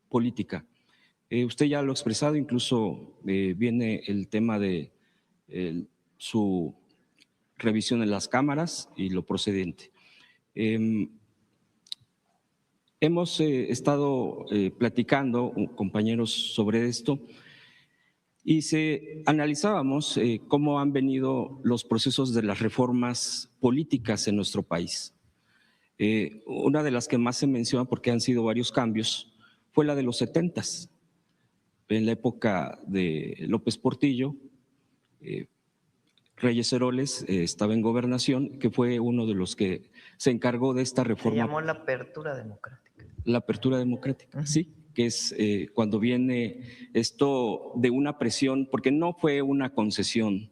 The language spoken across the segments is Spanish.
política. Usted ya lo ha expresado, incluso viene el tema de su revisión en las cámaras y lo procedente. Hemos estado platicando, compañeros, sobre esto y analizábamos cómo han venido los procesos de las reformas políticas en nuestro país. Una de las que más se menciona, porque han sido varios cambios, fue la de los 70s, en la época de López Portillo. Reyes Heroles estaba en gobernación, que fue uno de los que se encargó de esta reforma. Se llamó la apertura democrática. La apertura democrática, sí, que es cuando viene esto de una presión, porque no fue una concesión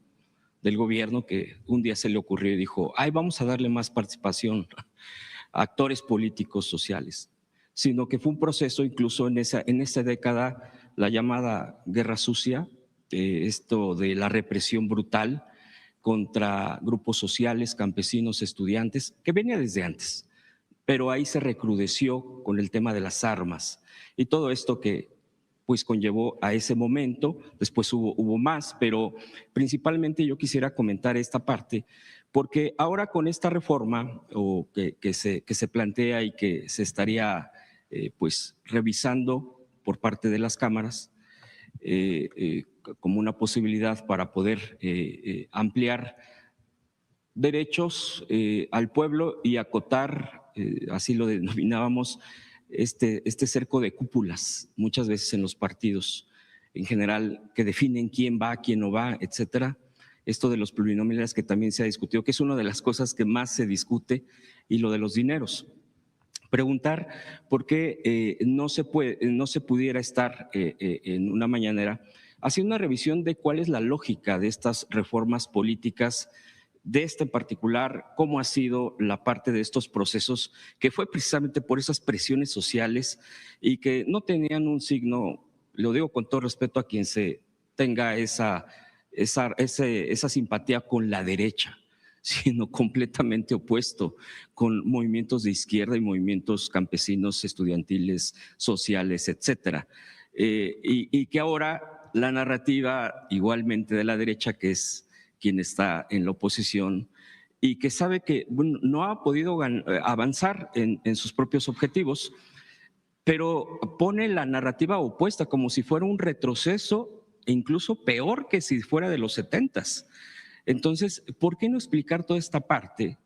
del gobierno que un día se le ocurrió y dijo, ay, vamos a darle más participación a actores políticos sociales, sino que fue un proceso incluso en esa década, la llamada Guerra Sucia, esto de la represión brutal contra grupos sociales, campesinos, estudiantes, que venía desde antes, pero ahí se recrudeció con el tema de las armas y todo esto que pues conllevó a ese momento. Después hubo más, pero principalmente yo quisiera comentar esta parte, porque ahora con esta reforma que se plantea y que se estaría pues revisando por parte de las cámaras, como una posibilidad para poder ampliar derechos al pueblo y acotar, así lo denominábamos, este cerco de cúpulas, muchas veces en los partidos en general, que definen quién va, quién no va, etcétera. Esto de los plurinominales que también se ha discutido, que es una de las cosas que más se discute, y lo de los dineros. Preguntar por qué no se pudiera estar en una mañanera haciendo una revisión de cuál es la lógica de estas reformas políticas, de este en particular, cómo ha sido la parte de estos procesos, que fue precisamente por esas presiones sociales y que no tenían un signo, lo digo con todo respeto a quien se tenga esa simpatía con la derecha, sino completamente opuesto, con movimientos de izquierda y movimientos campesinos, estudiantiles, sociales, etcétera. Y que ahora la narrativa igualmente de la derecha, que es quien está en la oposición y que sabe que no ha podido avanzar en sus propios objetivos, pero pone la narrativa opuesta como si fuera un retroceso e incluso peor que si fuera de los 70s. Entonces, ¿por qué no explicar toda esta parte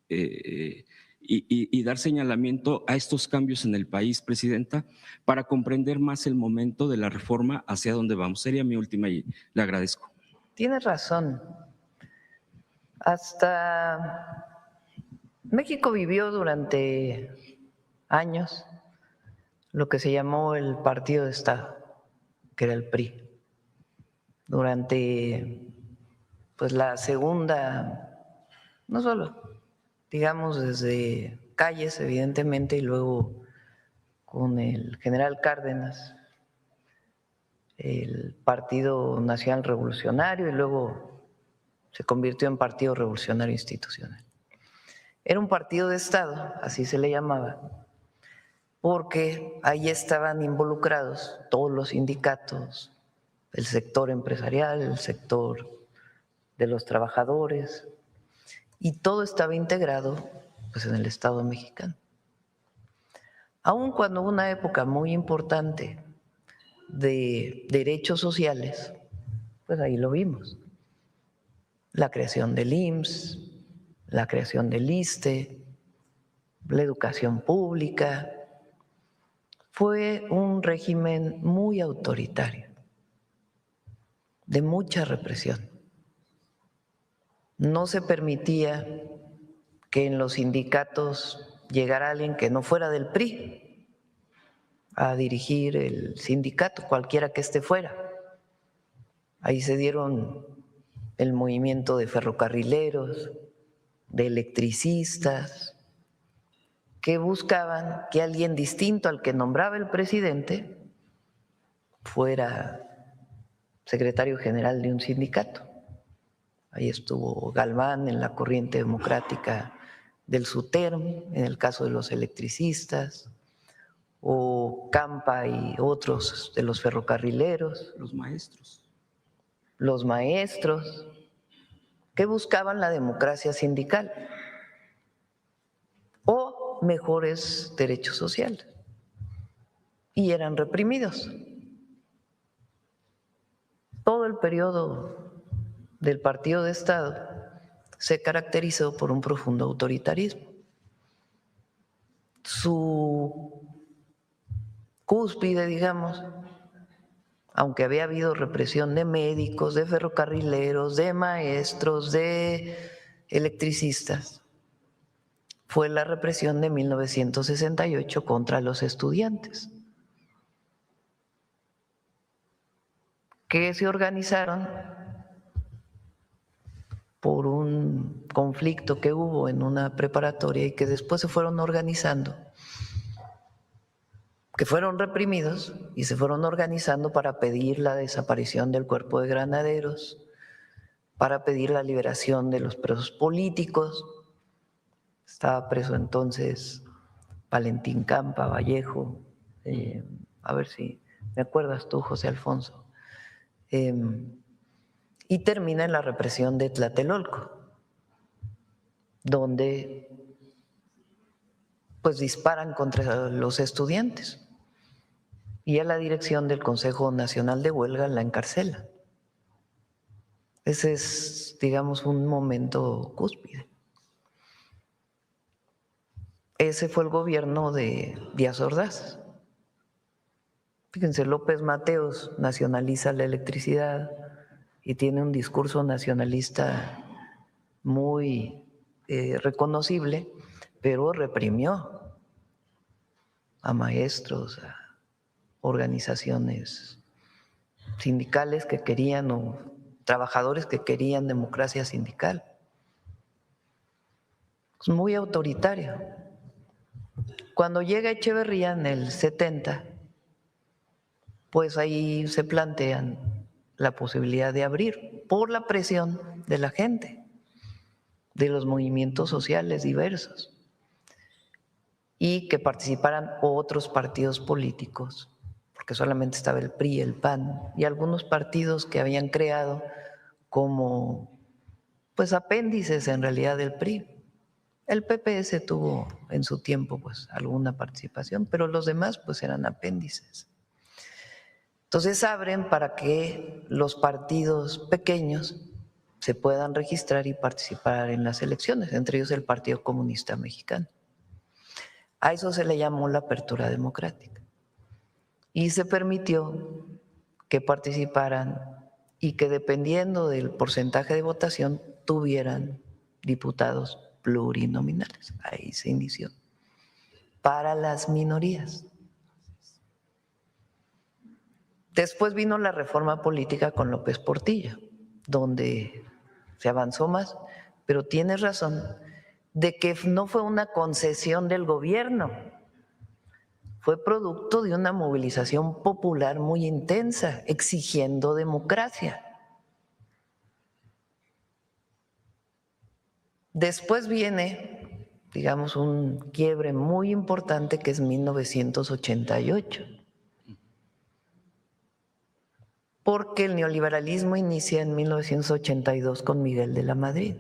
y dar señalamiento a estos cambios en el país, Presidenta, para comprender más el momento de la reforma hacia dónde vamos? Sería mi última y le agradezco. Tienes razón. Hasta México vivió durante años lo que se llamó el Partido de Estado, que era el PRI. Durante pues la segunda, no solo, digamos desde Calles evidentemente y luego con el general Cárdenas, el Partido Nacional Revolucionario y luego se convirtió en Partido Revolucionario Institucional. Era un partido de Estado, así se le llamaba, porque ahí estaban involucrados todos los sindicatos, el sector empresarial, el sector de los trabajadores, y todo estaba integrado pues, en el Estado mexicano. Aun cuando hubo una época muy importante de derechos sociales, pues ahí lo vimos. La creación del IMSS, la creación del ISSSTE, la educación pública. Fue un régimen muy autoritario, de mucha represión. No se permitía que en los sindicatos llegara alguien que no fuera del PRI a dirigir el sindicato, cualquiera que esté fuera. Ahí se dieron el movimiento de ferrocarrileros, de electricistas, que buscaban que alguien distinto al que nombraba el presidente fuera secretario general de un sindicato. Ahí estuvo Galván en la corriente democrática del SUTERM, en el caso de los electricistas, o Campa y otros de los ferrocarrileros, los maestros, que buscaban la democracia sindical o mejores derechos sociales, y eran reprimidos. Todo el periodo del Partido de Estado se caracterizó por un profundo autoritarismo. Su cúspide, digamos, aunque había habido represión de médicos, de ferrocarrileros, de maestros, de electricistas, fue la represión de 1968 contra los estudiantes, que se organizaron por un conflicto que hubo en una preparatoria y que después se fueron organizando, que fueron reprimidos y se fueron organizando para pedir la desaparición del cuerpo de granaderos, para pedir la liberación de los presos políticos. Estaba preso entonces Valentín Campa, Vallejo, a ver si me acuerdas tú, José Alfonso, y termina en la represión de Tlatelolco, donde pues disparan contra los estudiantes y a la dirección del Consejo Nacional de Huelga la encarcela. Ese es, digamos, un momento cúspide. Ese fue el gobierno de Díaz Ordaz. Fíjense, López Mateos nacionaliza la electricidad y tiene un discurso nacionalista muy reconocible, pero reprimió a maestros, a organizaciones sindicales que querían o trabajadores que querían democracia sindical. Es muy autoritario. Cuando llega Echeverría en el 70, pues ahí se plantean la posibilidad de abrir por la presión de la gente, de los movimientos sociales diversos, y que participaran otros partidos políticos, porque solamente estaba el PRI, el PAN y algunos partidos que habían creado como pues apéndices en realidad del PRI. El PPS tuvo en su tiempo pues alguna participación, pero los demás pues eran apéndices. Entonces abren para que los partidos pequeños se puedan registrar y participar en las elecciones, entre ellos el Partido Comunista Mexicano. A eso se le llamó la apertura democrática y se permitió que participaran y que dependiendo del porcentaje de votación tuvieran diputados plurinominales. Ahí se inició. Para las minorías. Después vino la reforma política con López Portillo, donde se avanzó más, pero tienes razón de que no fue una concesión del gobierno, fue producto de una movilización popular muy intensa, exigiendo democracia. Después viene, digamos, un quiebre muy importante que es 1988. Porque el neoliberalismo inicia en 1982 con Miguel de la Madrid.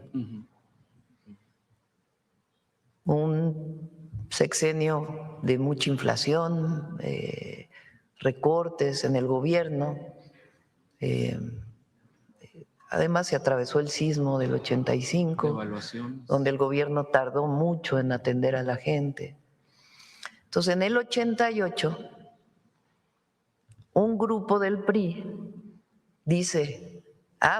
Un sexenio de mucha inflación, recortes en el gobierno. Además se atravesó el sismo del 85, donde el gobierno tardó mucho en atender a la gente. Entonces en el 88, un grupo del PRI dice,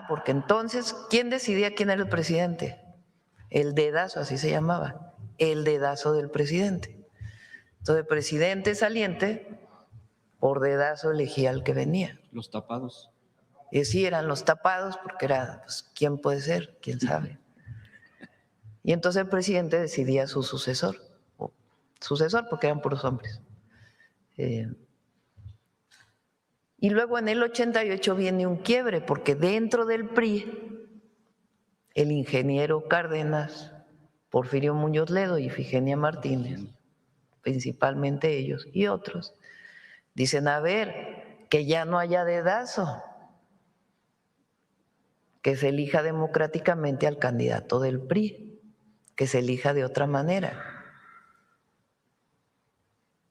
porque entonces, ¿quién decidía quién era el presidente? El dedazo, así se llamaba, el dedazo del presidente. Entonces el presidente saliente, por dedazo elegía al que venía. Los tapados. Y sí, eran los tapados, porque era, pues, ¿quién puede ser? ¿Quién sabe? Y entonces el presidente decidía su sucesor, porque eran puros hombres. Y luego en el 88 viene un quiebre, porque dentro del PRI, el ingeniero Cárdenas, Porfirio Muñoz Ledo y Ifigenia Martínez principalmente ellos y otros, dicen, a ver, que ya no haya dedazo, que se elija democráticamente al candidato del PRI, que se elija de otra manera.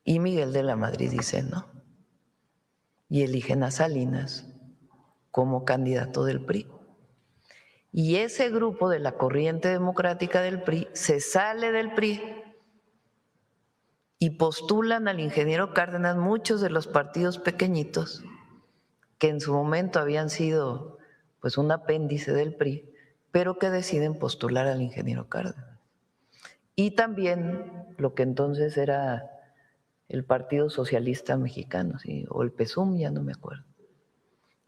Y Miguel de la Madrid dice no, y eligen a Salinas como candidato del PRI. Y ese grupo de la corriente democrática del PRI se sale del PRI y postulan al ingeniero Cárdenas muchos de los partidos pequeñitos que en su momento habían sido pues un apéndice del PRI, pero que deciden postular al ingeniero Cárdenas. Y también lo que entonces era el Partido Socialista Mexicano, ¿sí? O el PSUM, ya no me acuerdo.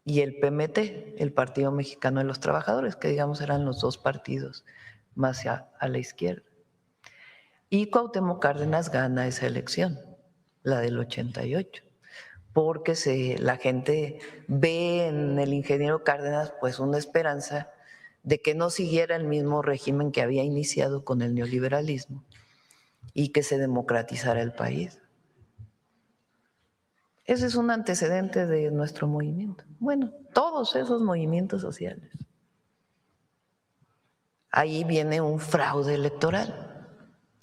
Y el PMT, el Partido Mexicano de los Trabajadores, que digamos eran los dos partidos más a la izquierda. Y Cuauhtémoc Cárdenas gana esa elección, la del 88, porque la gente ve en el ingeniero Cárdenas pues una esperanza de que no siguiera el mismo régimen que había iniciado con el neoliberalismo y que se democratizara el país. Ese es un antecedente de nuestro movimiento. Bueno, todos esos movimientos sociales. Ahí viene un fraude electoral,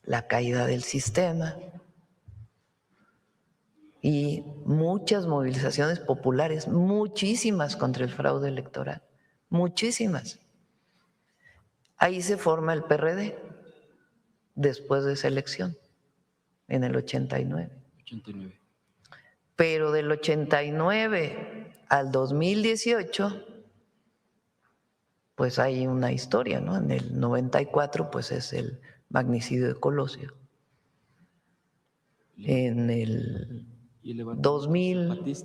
la caída del sistema y muchas movilizaciones populares, muchísimas contra el fraude electoral, muchísimas. Ahí se forma el PRD después de esa elección, en el 89. Pero del 89 al 2018, pues hay una historia, ¿no? En el 94, pues es el magnicidio de Colosio. En el 2000,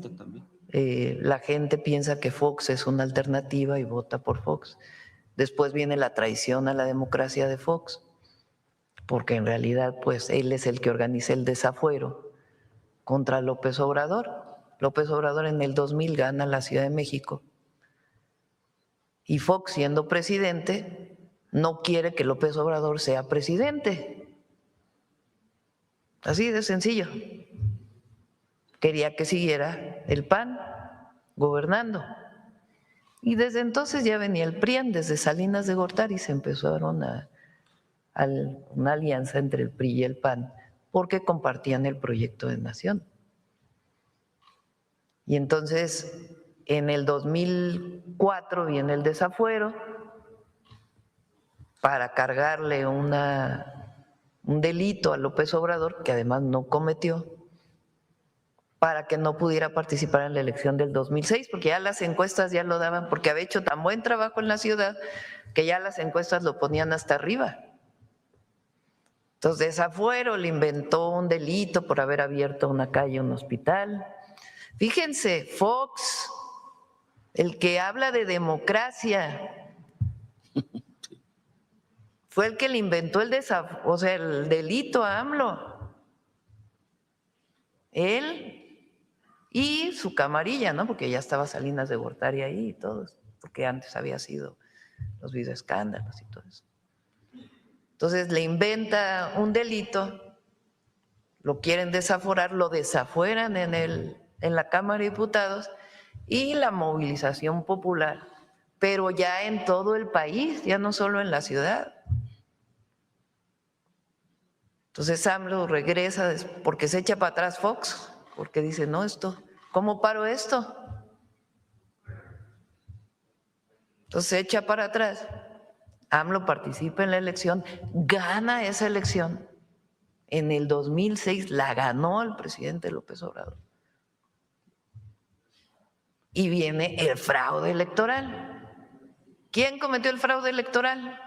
la gente piensa que Fox es una alternativa y vota por Fox. Después viene la traición a la democracia de Fox, porque en realidad, pues él es el que organiza el desafuero contra López Obrador. López Obrador en el 2000 gana la Ciudad de México y Fox, siendo presidente, no quiere que López Obrador sea presidente. Así de sencillo. Quería que siguiera el PAN gobernando. Y desde entonces ya venía el PRIAN, desde Salinas de Gortari se empezaron una alianza entre el PRI y el PAN porque compartían el proyecto de nación. Y entonces en el 2004 viene el desafuero para cargarle un delito a López Obrador, que además no cometió, para que no pudiera participar en la elección del 2006, porque ya las encuestas ya lo daban, porque había hecho tan buen trabajo en la ciudad que ya las encuestas lo ponían hasta arriba. Entonces, desafuero, le inventó un delito por haber abierto una calle, un hospital. Fíjense, Fox, el que habla de democracia, fue el que le inventó el delito a AMLO. Él y su camarilla, ¿no? Porque ya estaba Salinas de Gortari ahí y todos, porque antes había sido los videoescándalos y todo eso. Entonces le inventa un delito, lo quieren desaforar, lo desafueran en la Cámara de Diputados y la movilización popular, pero ya en todo el país, ya no solo en la ciudad. Entonces AMLO regresa porque se echa para atrás Fox, porque dice, no, ¿cómo paro esto? Entonces se echa para atrás. AMLO participa en la elección, gana esa elección. En el 2006 la ganó el presidente López Obrador. Y viene el fraude electoral. ¿Quién cometió el fraude electoral?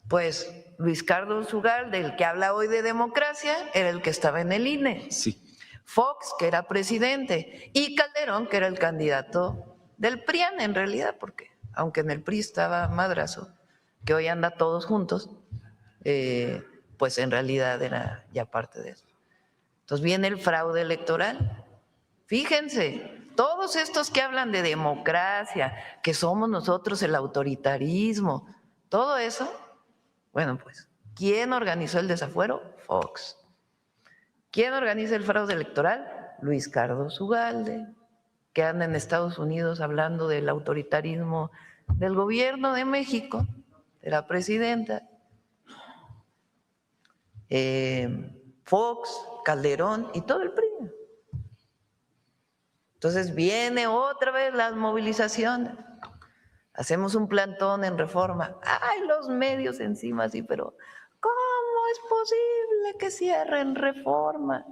Pues Luis Carlos Ugalde, del que habla hoy de democracia, era el que estaba en el INE. Sí. Fox, que era presidente, y Calderón, que era el candidato del PRIAN en realidad, porque aunque en el PRI estaba Madrazo, que hoy anda todos juntos, pues en realidad era ya parte de eso. Entonces viene el fraude electoral. Fíjense, todos estos que hablan de democracia, que somos nosotros el autoritarismo, todo eso, bueno, pues, ¿quién organizó el desafuero? Fox. ¿Quién organiza el fraude electoral? Luis Carlos Ugalde, que anda en Estados Unidos hablando del autoritarismo del gobierno de México, de la presidenta. Fox, Calderón y todo el PRI. Entonces viene otra vez las movilizaciones. Hacemos un plantón en Reforma. ¡Ay, los medios encima! Sí, pero ¿cómo es posible que cierren Reforma?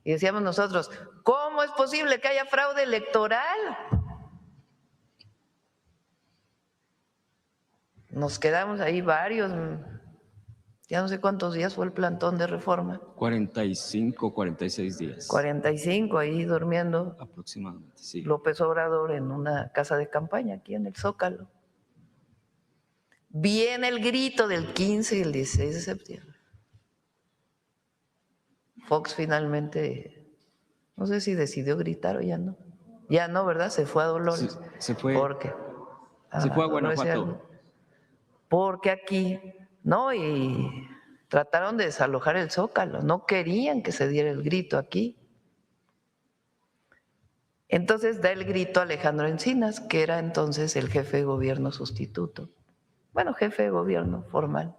Y decíamos nosotros, ¿cómo es posible que haya fraude electoral? Nos quedamos ahí varios, ya no sé cuántos días fue el plantón de Reforma. 45, 46 días. 45 ahí durmiendo. Aproximadamente, sí. López Obrador en una casa de campaña aquí en el Zócalo. Viene el grito del 15 y el 16 de septiembre. Fox finalmente, no sé si decidió gritar o ya no. Ya no, ¿verdad? Se fue a Dolores. Sí, se fue. ¿Por qué? Se fue a Guanajuato. Porque aquí, no, y trataron de desalojar el Zócalo, no querían que se diera el grito aquí. Entonces da el grito Alejandro Encinas, que era entonces el jefe de gobierno sustituto. Bueno, jefe de gobierno formal,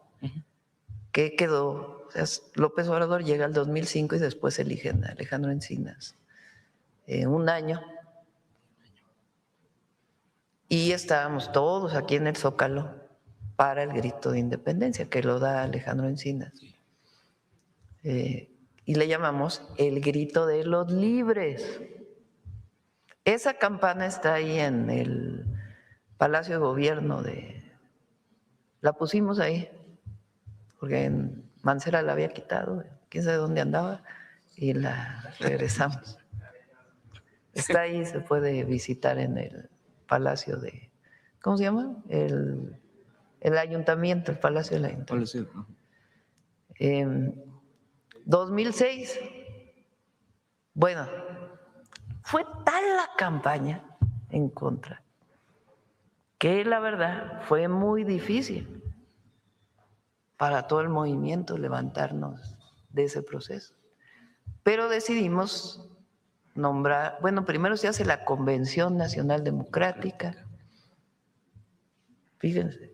que quedó, o sea, López Obrador llega al 2005 y después eligen a Alejandro Encinas. Un año. Y estábamos todos aquí en el Zócalo para el grito de independencia, que lo da Alejandro Encinas. Y le llamamos el grito de los libres. Esa campana está ahí en el Palacio de Gobierno la pusimos ahí, porque en Mancera la había quitado, quién sabe dónde andaba, y la regresamos. Está ahí, se puede visitar en el Palacio de, ¿cómo se llama? El Ayuntamiento, el Palacio del Ayuntamiento. 2006, bueno, fue tal la campaña en contra que la verdad fue muy difícil para todo el movimiento levantarnos de ese proceso. Pero decidimos nombrar, bueno, primero se hace la Convención Nacional Democrática, fíjense,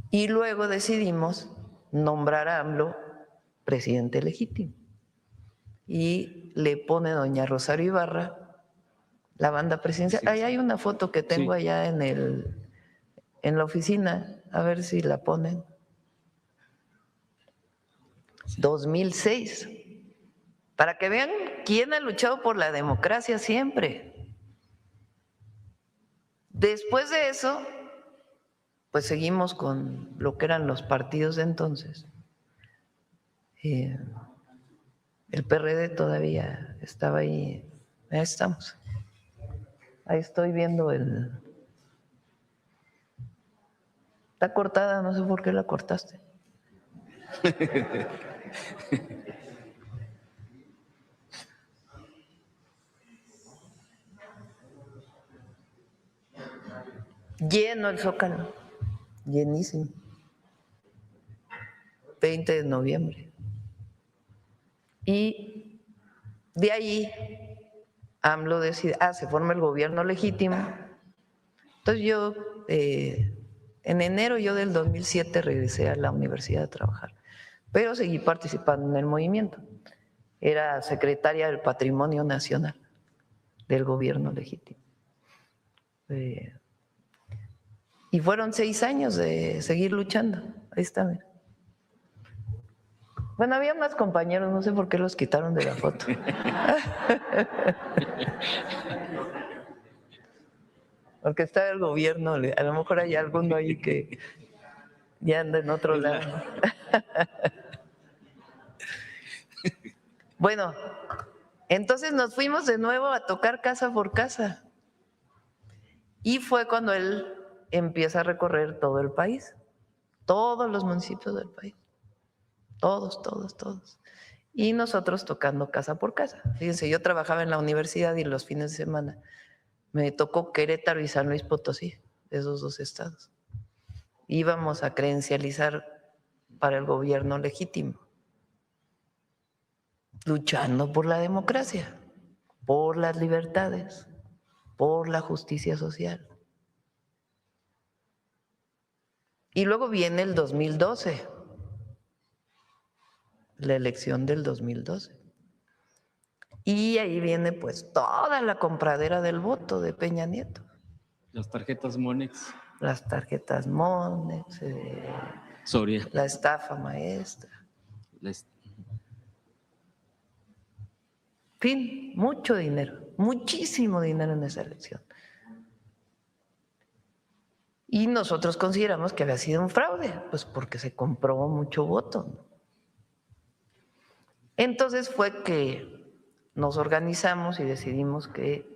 y luego decidimos nombrar a AMLO presidente legítimo. Y le pone doña Rosario Ibarra la banda presidencial. Ahí hay una foto que tengo allá en la oficina, a ver si la ponen. 2006, para que vean quién ha luchado por la democracia siempre. Después de eso, pues seguimos con lo que eran los partidos de entonces. El PRD todavía estaba ahí. Ahí estamos. Ahí estoy viendo Está cortada, no sé por qué la cortaste. Lleno el Zócalo, llenísimo. 20 de noviembre. Y de ahí AMLO decide, se forma el gobierno legítimo. Entonces yo, en enero yo del 2007 regresé a la universidad a trabajar, pero seguí participando en el movimiento. Era secretaria del Patrimonio Nacional del gobierno legítimo. Y fueron 6 años de seguir luchando. Ahí está, mira. Bueno, había más compañeros, no sé por qué los quitaron de la foto. Porque está el gobierno, a lo mejor hay alguno ahí que ya anda en otro lado. Bueno, entonces nos fuimos de nuevo a tocar casa por casa. Y fue cuando él empieza a recorrer todo el país, todos los municipios del país, todos. Y nosotros tocando casa por casa. Fíjense, yo trabajaba en la universidad y los fines de semana me tocó Querétaro y San Luis Potosí, de esos 2 estados. Íbamos a credencializar para el gobierno legítimo. luchando por la democracia, por las libertades, por la justicia social. Y luego viene el 2012, la elección del 2012. Y ahí viene pues toda la compradera del voto de Peña Nieto. Las tarjetas Monex. Las tarjetas Monex, Soria. la estafa maestra. En fin, mucho dinero, muchísimo dinero en esa elección. Y nosotros consideramos que había sido un fraude, pues porque se compró mucho voto. Entonces fue que nos organizamos y decidimos que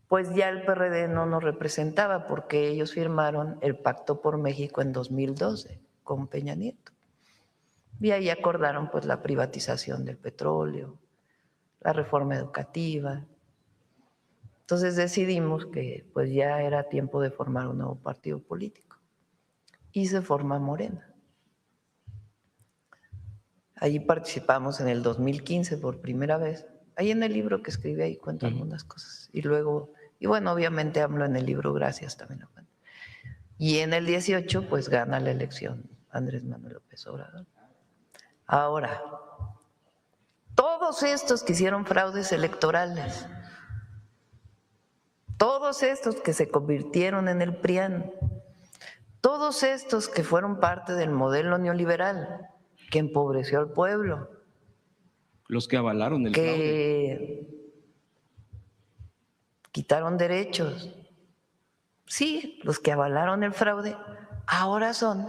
pues ya el PRD no nos representaba porque ellos firmaron el Pacto por México en 2012 con Peña Nieto. Y ahí acordaron pues la privatización del petróleo, la reforma educativa. Entonces decidimos que pues ya era tiempo de formar un nuevo partido político y se forma Morena. Allí participamos en el 2015 por primera vez. Ahí en el libro que escribí ahí cuento algunas cosas. Y luego, y bueno, obviamente hablo en el libro Gracias también lo cuento. Y en el 18 pues gana la elección Andrés Manuel López Obrador. Ahora, todos estos que hicieron fraudes electorales, todos estos que se convirtieron en el PRIAN, todos estos que fueron parte del modelo neoliberal que empobreció al pueblo, los que avalaron el fraude, que quitaron derechos, sí, los que avalaron el fraude, ahora son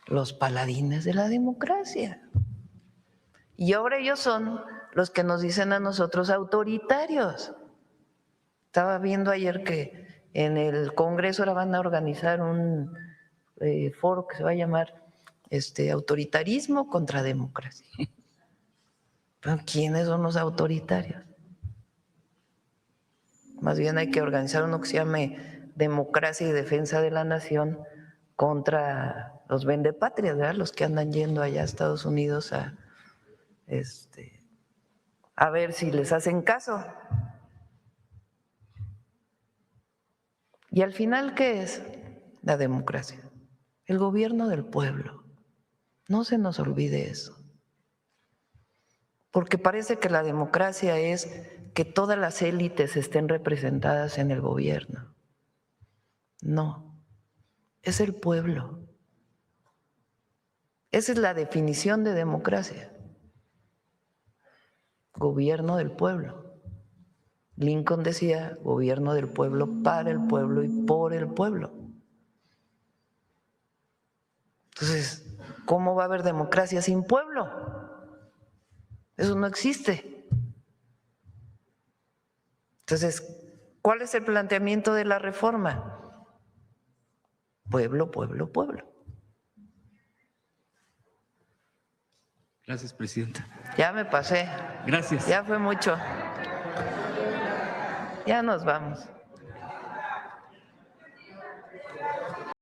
los paladines de la democracia. Y ahora ellos son los que nos dicen a nosotros autoritarios. Estaba viendo ayer que en el Congreso ahora van a organizar un foro que se va a llamar Autoritarismo contra Democracia. ¿Pero quiénes son los autoritarios? Más bien hay que organizar uno que se llame Democracia y Defensa de la Nación contra los vendepatrias, ¿verdad? Los que andan yendo allá a Estados Unidos a ver si les hacen caso. Y al final, ¿qué es la democracia? El gobierno del pueblo. No se nos olvide eso. Porque parece que la democracia es que todas las élites estén representadas en el gobierno. No, es el pueblo. Esa es la definición de democracia. Gobierno del pueblo. Lincoln decía, gobierno del pueblo, para el pueblo y por el pueblo. Entonces, ¿cómo va a haber democracia sin pueblo? Eso no existe. Entonces, ¿cuál es el planteamiento de la reforma? Pueblo, pueblo, pueblo. Gracias, presidenta. Ya me pasé. Gracias. Ya fue mucho. Ya nos vamos.